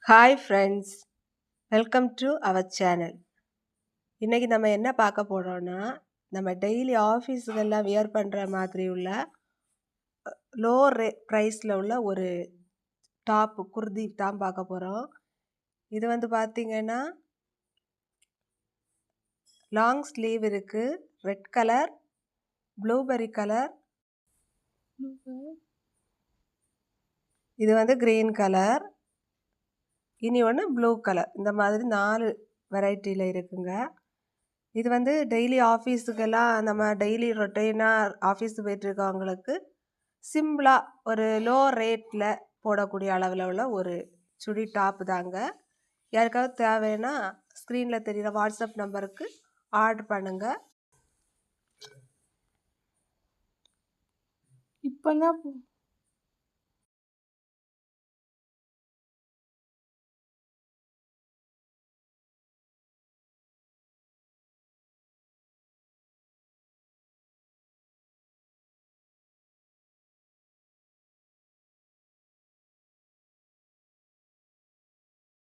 Hi friends, welcome to our channel. இன்றைக்கி நம்ம என்ன பார்க்க போகிறோன்னா, நம்ம டெய்லி ஆஃபீஸுக்கெல்லாம் வியர் பண்ணுற மாதிரி உள்ள லோ ப்ரைஸில் உள்ள ஒரு டாப்பு குர்தி தான் பார்க்க போகிறோம். இது வந்து பார்த்திங்கன்னா லாங் ஸ்லீவ் இருக்குது, ரெட் கலர், ப்ளூபெர்ரி கலர், இது வந்து க்ரீன் கலர், இனி ஒன்று ப்ளூ கலர். இந்த மாதிரி 4 வெரைட்டியில் இருக்குங்க. இது வந்து டெய்லி ஆஃபீஸுக்கெல்லாம் நம்ம டெய்லி ரொட்டீனாக ஆஃபீஸுக்கு போயிட்டுருக்கவங்களுக்கு சிம்பிளாக ஒரு லோ ரேட்டில் போடக்கூடிய அளவில் உள்ள ஒரு சுடி டாப்பு தாங்க. யாருக்காவது தேவைன்னா ஸ்க்ரீனில் தெரிகிற வாட்ஸ்அப் நம்பருக்கு ஆர்டர் பண்ணுங்கள். இப்போ தான்